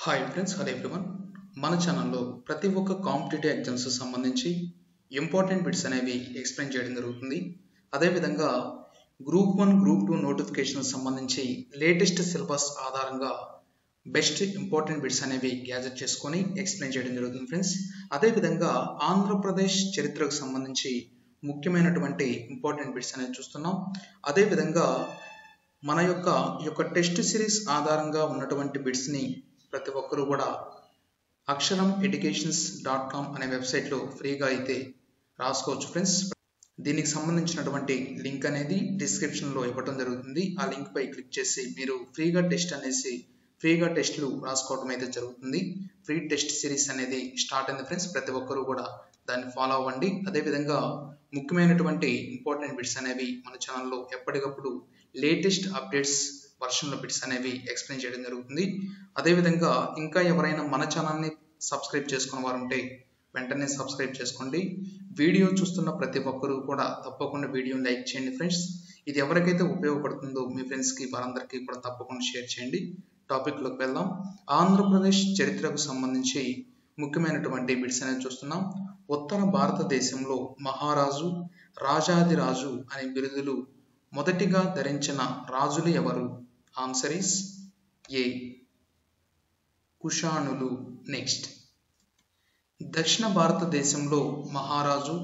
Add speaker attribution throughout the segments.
Speaker 1: Hi friends, hello everyone. మన ఛానల్లో ప్రతి ఒక్క కాంపిటేటివ్ ఎగ్జామ్స్ సంబంధించి ఇంపార్టెంట్ బిట్స్ అనేవి ఎక్స్ప్లెయిన్ చేయడం జరుగుతుంది. అదేవిధంగా గ్రూప్ 1, గ్రూప్ 2 నోటిఫికేషన్ సంబంధించి లేటెస్ట్ సిలబస్ ఆధారంగా బెస్ట్ ఇంపార్టెంట్ బిట్స్ అనేవి గ్యాదర్ చేసుకొని ఎక్స్ప్లెయిన్ చేయడం జరుగుతుంది ఫ్రెండ్స్. అదేవిధంగా ఆంధ్రప్రదేశ్ చరిత్రకు సంబంధించి ముఖ్యమైనటువంటి ఇంపార్టెంట్ బిట్స్ అనేవి చూస్తున్నాం. అదేవిధంగా మన యొక్క టెస్ట్ సిరీస్ ఆధారంగా ఉన్నటువంటి బిట్స్ని ప్రతి ఒక్కరూ కూడా అక్షరం educations.com అనే వెబ్సైట్లో ఫ్రీగా అయితే రాసుకోవచ్చు ఫ్రెండ్స్. దీనికి సంబంధించినటువంటి లింక్ అనేది డిస్క్రిప్షన్లో ఇవ్వడం జరుగుతుంది. ఆ లింక్ పై క్లిక్ చేసి మీరు ఫ్రీగా టెస్ట్లు రాసుకోవడం అయితే జరుగుతుంది. ఫ్రీ టెస్ట్ సిరీస్ అనేది స్టార్ట్ అయింది ఫ్రెండ్స్. ప్రతి ఒక్కరూ కూడా దాన్ని ఫాలో అవ్వండి. అదేవిధంగా ముఖ్యమైనటువంటి ఇంపార్టెంట్ బిట్స్ అనేవి మన ఛానల్లో ఎప్పటికప్పుడు లేటెస్ట్ అప్డేట్స్ వర్షన్లో బిట్స్ అనేవి ఎక్స్ప్లెయిన్ చేయడం జరుగుతుంది. అదేవిధంగా ఇంకా ఎవరైనా మన ఛానల్ని సబ్స్క్రైబ్ చేసుకున్న వారు ఉంటే వెంటనే సబ్స్క్రైబ్ చేసుకోండి. వీడియో చూస్తున్న ప్రతి ఒక్కరూ కూడా తప్పకుండా వీడియోని లైక్ చేయండి ఫ్రెండ్స్. ఇది ఎవరికైతే ఉపయోగపడుతుందో మీ ఫ్రెండ్స్కి వారందరికీ కూడా తప్పకుండా షేర్ చేయండి. టాపిక్లోకి వెళ్దాం. ఆంధ్రప్రదేశ్ చరిత్రకు సంబంధించి ముఖ్యమైనటువంటి బిట్స్ అనేది చూస్తున్నాం. ఉత్తర భారతదేశంలో మహారాజు, రాజాదిరాజు అనే బిరుదులు మొదటిగా ధరించిన రాజులు ఎవరు? Answer is A. కుషాణులు. నెక్స్ట్, దక్షిణ భారతదేశంలో మహారాజు,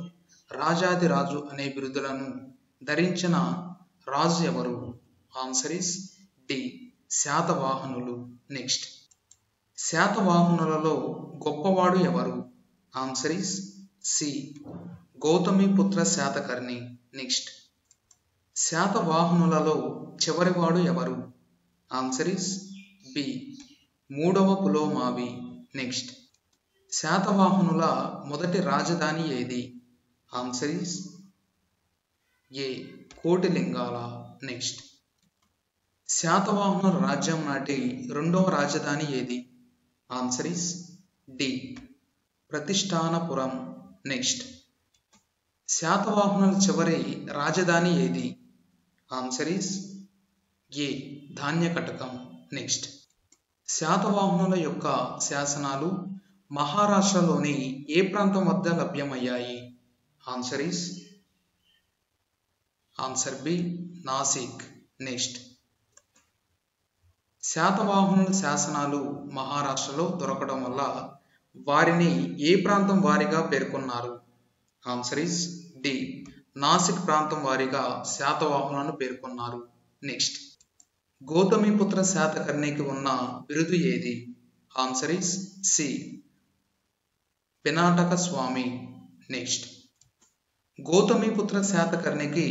Speaker 1: రాజాదిరాజు అనే బిరుదులను ధరించిన రాజు ఎవరు? Answer is D. శాతవాహనులు. నెక్స్ట్, శాతవాహనులలో గొప్పవాడు ఎవరు? Answer is C. Gautamiputra Satakarni. Next, శాతవాహనులలో చివరివాడు ఎవరు? Answer is B. మూడవ పులోమావి. నెక్స్ట్, శాతవాహనుల మొదటి రాజధాని ఏది? Answer is A. Kotilingala. Next, శాతవాహనుల రాజ్యం నాటి రెండవ రాజధాని ఏది? Answer is D. Pratishthanapuram. Next, శాతవాహనుల చివరి రాజధాని ఏది? Answer is A. Dhanyakatakam. Next, శాతవాహనుల యొక్క శాసనాలు మహారాష్ట్రలోని ఏ ప్రాంతం వద్ద లభ్యమయ్యాయి? Answer is answer B. Nasik. Next, శాతవాహనుల శాసనాలు మహారాష్ట్రలో దొరకడం వల్ల వారిని ఏ ప్రాంతం వారిగా పేర్కొన్నారు? Answer is D. నాసిక్ ప్రాంతం వారిగా శాతవాహనులను పేర్కొన్నారు. నెక్స్ట్, గౌతమిపుత్ర శాతకర్ణికి ఉన్న బిరుదు ఏది? Answer is C. Pinataka Swami. Next, Gautamiputra శాతకర్ణికి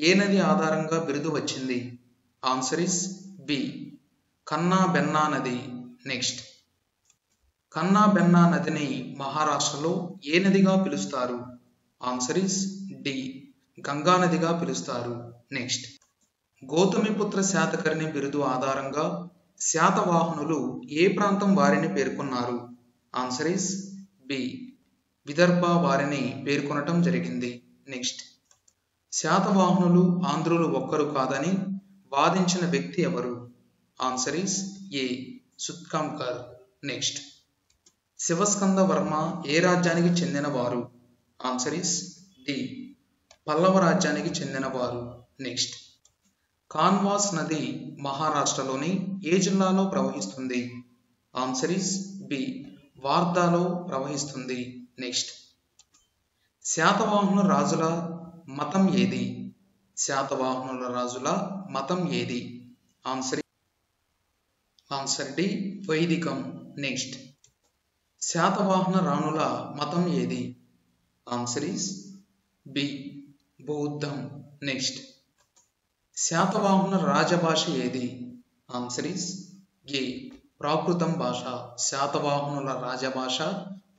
Speaker 1: ఏ నది ఆధారంగా బిరుదు వచ్చింది? Answer is B. Kanna Benna నది. నెక్స్ట్, కన్నా బెన్నా నదిని మహారాష్ట్రలో ఏ నదిగా పిలుస్తారు? Answer is D. గంగా నదిగా పిలుస్తారు. నెక్స్ట్, గౌతమిపుత్ర శాతకర్ణి బిరుదు ఆధారంగా శాతవాహనులు ఏ ప్రాంతం వారిని పేర్కొన్నారు? Answer is B. విదర్భ వారిని పేర్కొనటం జరిగింది. నెక్స్ట్, శాతవాహనులు ఆంధ్రులు ఒక్కరు కాదని వాదించిన వ్యక్తి ఎవరు? Answer is A. Sukthankar. Next, Sivaskanda Varma ఏ రాజ్యానికి చెందినవారు? Answer is D. పల్లవ రాజ్యానికి చెందినవారు. నెక్స్ట్, కాన్వాస్ నది మహారాష్ట్రలోని ఏ జిల్లాలో ప్రవహిస్తుంది? Answer is B. వార్ధాలో ప్రవహిస్తుంది. నెక్స్ట్, శాతవాహనుల రాజుల మతం ఏది? శాతవాహనుల రాజుల మతం ఏది? Answer D. వైదికం. నెక్స్ట్, శాతవాహన రాణుల మతం ఏది? Answer is B. బౌద్ధం. నెక్స్ట్, శాతవాహనుల రాజభాష ఏది? ఆన్సర్ ఈస్ ఏ. ప్రాకృతం భాష. శాతవాహనుల రాజభాష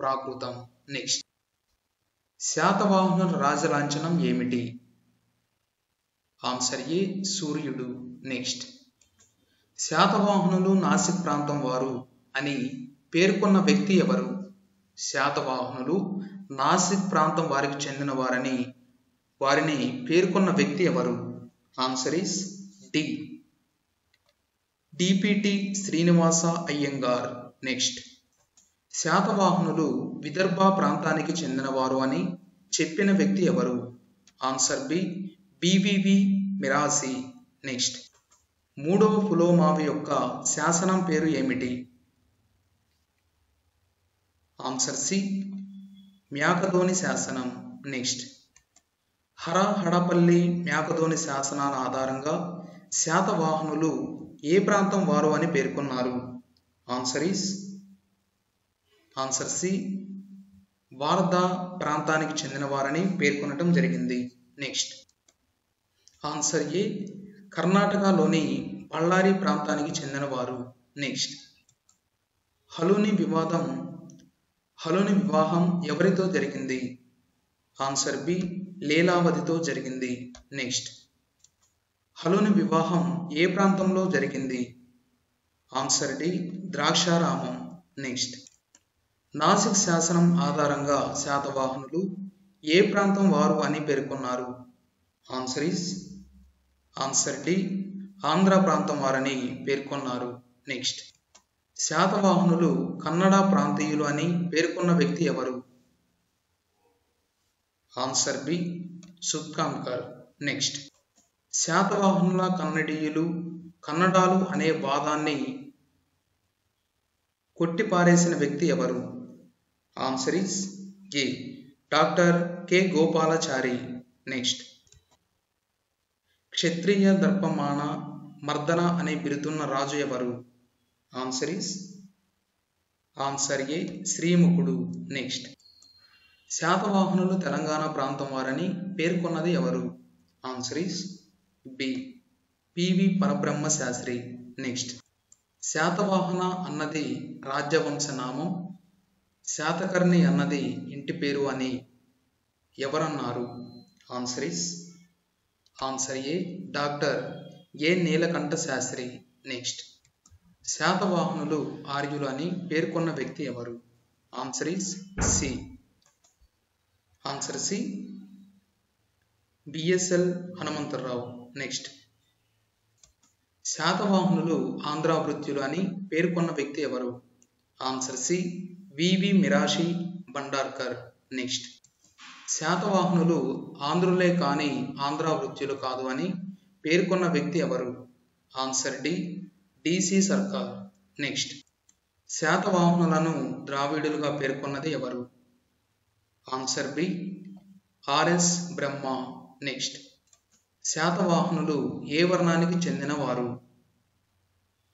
Speaker 1: ప్రాకృతం. నెక్స్ట్, శాతవాహనుల రాజలాంఛనం ఏమిటి? ఆన్సర్ ఏ. సూర్యుడు. నెక్స్ట్, శాతవాహనులు నాసిక్ ప్రాంతం వారు అని పేర్కొన్న వ్యక్తి ఎవరు? శాతవాహనులు నాసిక్ ప్రాంతం వారికి చెందిన వారిని పేర్కొన్న వ్యక్తి ఎవరు? Answer is D. DPT Srinivasa Iyengar. Next, శాతవాహనులు విదర్భ ప్రాంతానికి చెందినవారు అని చెప్పిన వ్యక్తి ఎవరు? Answer B, BVV Mirashi. Next, మూడవ పులోమావి యొక్క శాసనం పేరు ఏమిటి? ఆన్సర్ సి, మ్యాకధోని శాసనం. నెక్స్ట్, హడపల్లి మ్యాకధోని శాసనాల ఆధారంగా శాతవాహనులు ఏ ప్రాంతం వారు అని పేర్కొన్నారు? ఆన్సర్ సి, వార్ధా ప్రాంతానికి చెందినవారని పేర్కొనటం జరిగింది. నెక్స్ట్, ఆన్సర్ ఏ, కర్ణాటకలోని బళ్ళారి ప్రాంతానికి చెందినవారు. నెక్స్ట్, హలుని వివాహం ఎవరితో జరిగింది? ఆన్సర్ బి, లీలావతితో జరిగింది. నెక్స్ట్, హలుని వివాహం ఏ ప్రాంతంలో జరిగింది? Answer D, Draksharamam. Next, Nasik శాసనం ఆధారంగా శాతవాహనులు ఏ ప్రాంతం వారు అని పేర్కొన్నారు? ఆన్సర్ డి, ఆంధ్ర ప్రాంతం వారని పేర్కొన్నారు. నెక్స్ట్, శాతవాహనులు కన్నడ ప్రాంతీయులు అని పేర్కొన్న వ్యక్తి ఎవరు? Answer B, సుత్కాంకర్. నెక్స్ట్, శాతవాహనుల కన్నడాలు అనే వాదాన్ని కొట్టిపారేసిన వ్యక్తి ఎవరు? Answer is A, doctor K Gopalachari. Next, క్షత్రియ దర్పమాన మర్దన అనే బిరుదున్న రాజు ఎవరు? ఆన్సర్ ఏ, శ్రీముఖుడు. నెక్స్ట్, శాతవాహనులు తెలంగాణ ప్రాంతం వారని పేర్కొన్నది ఎవరు? ఆన్సర్ ఇస్ బి, పివి పరబ్రహ్మ శాస్త్రి. నెక్స్ట్, శాతవాహన అన్నది రాజ్యవంశ నామం, శాతకర్ణి అన్నది ఇంటి పేరు అని ఎవరన్నారు? Answer A, doctor A Nilakanta Sastri. Next, శాతవాహనులు ఆర్యులు అని పేర్కొన్న వ్యక్తి ఎవరు? Answer C, BSL Hanumantharao. Next, శాతవాహనులు ఆంధ్రావృత్యులు అని పేర్కొన్న వ్యక్తి ఎవరు? Answer C, VV Mirashi Bhandarkar. Next, శాతవాహనులు ఆంధ్రులే కాని ఆంధ్రావృత్యులు కాదు అని పేర్కొన్న వ్యక్తి ఎవరు? Answer D, DC Sircar. Next, శాతవాహనులను ద్రావిడులుగా పేర్కొన్నది ఎవరు? Answer B, RS Brahma. Next, శాతవాహనులు ఏ వర్ణానికి చెందినవారు?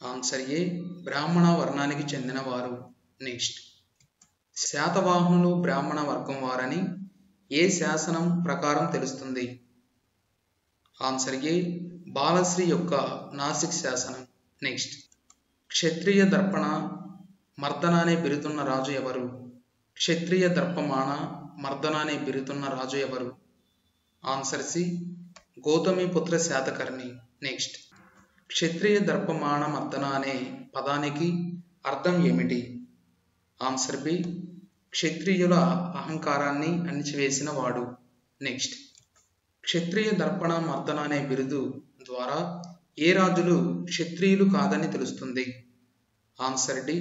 Speaker 1: ఆన్సర్ ఏ, బ్రాహ్మణ వర్ణానికి చెందినవారు. నెక్స్ట్, శాతవాహనులు బ్రాహ్మణ వర్గం వారని ఏ శాసనం ప్రకారం తెలుస్తుంది? ఆన్సర్ ఏ, బాలశ్రీ యొక్క నాసిక్ శాసనం. నెక్స్ట్, క్షత్రియ దర్పణ మర్దన అనే బిరుదున్న రాజు ఎవరు? క్షత్రియ దర్పమాన మర్దన అనే బిరుదున్న రాజు ఎవరు? Answer C, Gautamiputra Satakarni. Next, క్షత్రియ దర్పమాన మర్దన అనే పదానికి అర్థం ఏమిటి? ఆన్సర్ బి, క్షత్రియుల అహంకారాన్ని అణిచివేసిన వాడు. నెక్స్ట్, క్షత్రియ దర్పణ మర్దన అనే బిరుదు ద్వారా ఏ రాజులు క్షత్రియులు కాదని తెలుస్తుంది? ఆన్సర్ డి,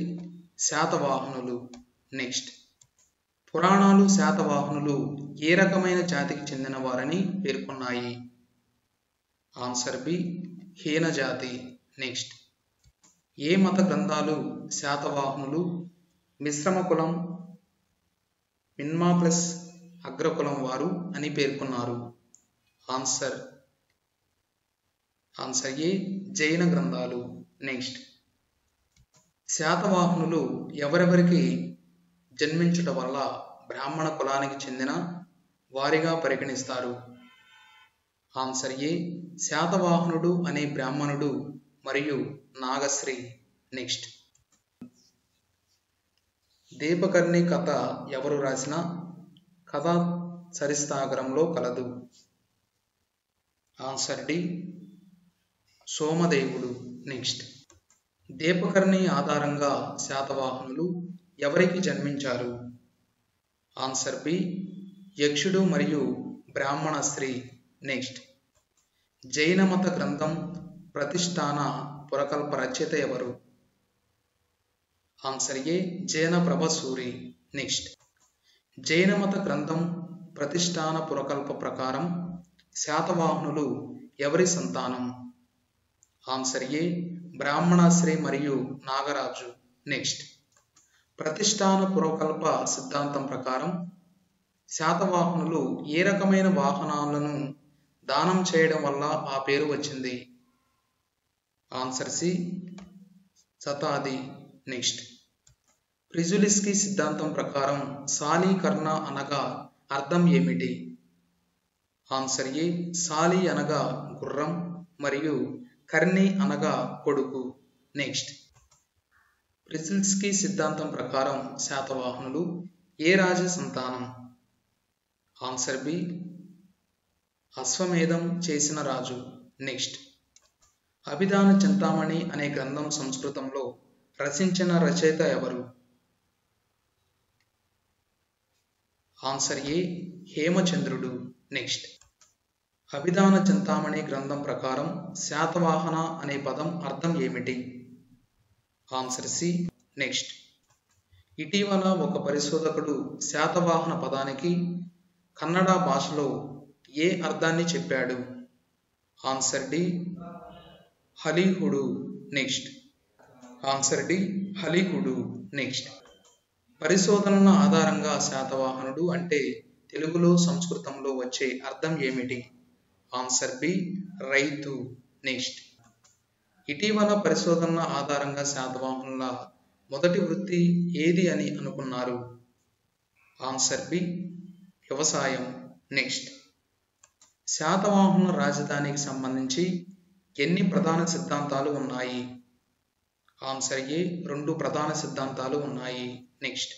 Speaker 1: శాతవాహనులు. నెక్స్ట్, పురాణాలు శాతవాహనులు ఏ రకమైన జాతికి చెందిన వారని పేర్కొన్నాయి? ఆన్సర్ బి, హీన జాతి. నెక్స్ట్, ఏ మత గ్రంథాలు శాతవాహనులు మిశ్రమ కులం మిన్మా ప్లస్ అగ్రకులం వారు అని పేర్కొన్నారు? ఆన్సర్ ఏ, జైన గ్రంథాలు. నెక్స్ట్, శాతవాహనులు ఎవరెవరికి జన్మించుట వల్ల బ్రాహ్మణ కులానికి చెందిన వారిగా పరిగణిస్తారు? ఆన్సర్ ఏ, శాతవాహనుడు అనే బ్రాహ్మణుడు మరియు నాగశ్రీ. నెక్స్ట్, దీపకర్ణి కథ ఎవరు రాసిన కథ చరితాగరంలో కలదు? ఆన్సర్ డి, సోమదేవుడు. నెక్స్ట్, దీపకర్ణి ఆధారంగా శాతవాహనులు ఎవరికి జన్మించారు? ఆన్సర్ బి, యక్షుడు మరియు బ్రాహ్మణ స్త్రీ. నెక్స్ట్, జైన మత గ్రంథం ప్రతిష్టాన పురకల్ప రచయిత ఎవరు? ఆన్సర్ ఏ జైన ప్రభసూరి. నెక్స్ట్, జైన మత గ్రంథం ప్రతిష్టాన పురకల్ప ప్రకారం శాతవాహనులు ఎవరి సంతానం? ఆన్సర్ ఏ బ్రాహ్మణాశ్రీ మరియు నాగరాజు. నెక్స్ట్, ప్రతిష్టాన పురకల్ప సిద్ధాంతం ప్రకారం శాతవాహనులు ఏ రకమైన వాహనాలను దానం చేయడం వల్ల ఆ పేరు వచ్చింది? ఆన్సర్ సి శతాది. నెక్స్ట్, ప్రిజులిస్కీ సిద్ధాంతం ప్రకారం సాలీకర్ణ అనగా అర్థం ఏమిటి? ఆన్సర్ ఏ సాలి అనగా గుర్రం మరియు కర్ణి అనగా కొడుకు. నెక్స్ట్, ప్రిజులిస్కీ సిద్ధాంతం ప్రకారం శాతవాహనులు ఏ రాజ సంతానం? ఆన్సర్ బి అశ్వమేధం చేసిన రాజు. నెక్స్ట్, అభిధాన చింతామణి అనే గ్రంథం సంస్కృతంలో రచించిన రచయిత ఎవరు? ఆన్సర్ ఏ హేమచంద్రుడు. నెక్స్ట్, అభిధాన చింతామణి గ్రంథం ప్రకారం శాతవాహన అనే పదం అర్థం ఏమిటి? Answer C. నెక్స్ట్, ఇటీవల ఒక పరిశోధకుడు శాతవాహన పదానికి కన్నడ భాషలో ఏ అర్థాన్ని చెప్పాడు? ఆన్సర్ డి హలీహుడు. నెక్స్ట్, ఆన్సర్ డి హలీహుడు. నెక్స్ట్, పరిశోధనల ఆధారంగా శాతవాహనుడు అంటే తెలుగులో సంస్కృతంలో వచ్చే అర్థం ఏమిటి? ఆన్సర్ బి రైతు. నెక్స్ట్, ఇటీవల పరిశోధనల ఆధారంగా శాతవాహనుల మొదటి వృత్తి ఏది అని అనుకున్నారు? ఆన్సర్ బి వ్యవసాయం. నెక్స్ట్, శాతవాహనుల రాజధానికి సంబంధించి ఎన్ని ప్రధాన సిద్ధాంతాలు ఉన్నాయి? ఆన్సర్ ఏ 2 ప్రధాన సిద్ధాంతాలు ఉన్నాయి. నెక్స్ట్,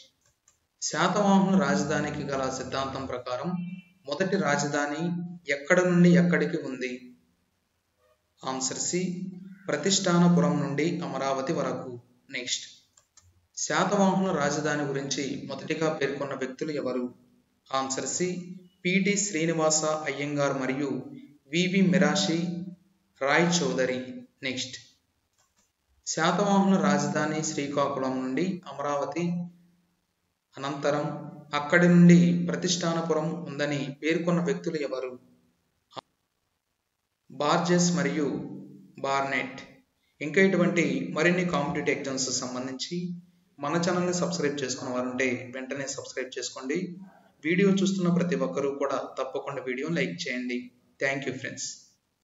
Speaker 1: శాతవాహనుల రాజధానికి గల సిద్ధాంతం ప్రకారం మొదటి రాజధాని ఎక్కడ నుండి ఎక్కడికి ఉంది? ఆన్సర్ సి ప్రతిష్టానపురం నుండి అమరావతి వరకు. నెక్స్ట్, శాతవాహనుల రాజధాని గురించి మొదటిగా పేర్కొన్న వ్యక్తులు ఎవరు? Answer C PT Srinivasa Iyengar మరియు వివి మిరాషి రాయ్ చౌదరి. నెక్స్ట్, శాతవాహనుల రాజధాని శ్రీకాకుళం నుండి అమరావతి అనంతరం అక్కడి నుండి ప్రతిష్టానపురం ఉందని పేర్కొన్న వ్యక్తులు ఎవరు? బార్జెస్ మరియు బార్నెట్. ఇంకా ఇటువంటి మరిన్ని కాంపిటేటివ్ ఎగ్జామ్స్ సంబంధించి మన ఛానల్ని సబ్స్క్రైబ్ చేసుకున్న వారుంటే వెంటనే సబ్స్క్రైబ్ చేసుకోండి. వీడియో చూస్తున్న ప్రతి ఒక్కరూ కూడా తప్పకుండా వీడియోని లైక్ చేయండి. Thank you friends.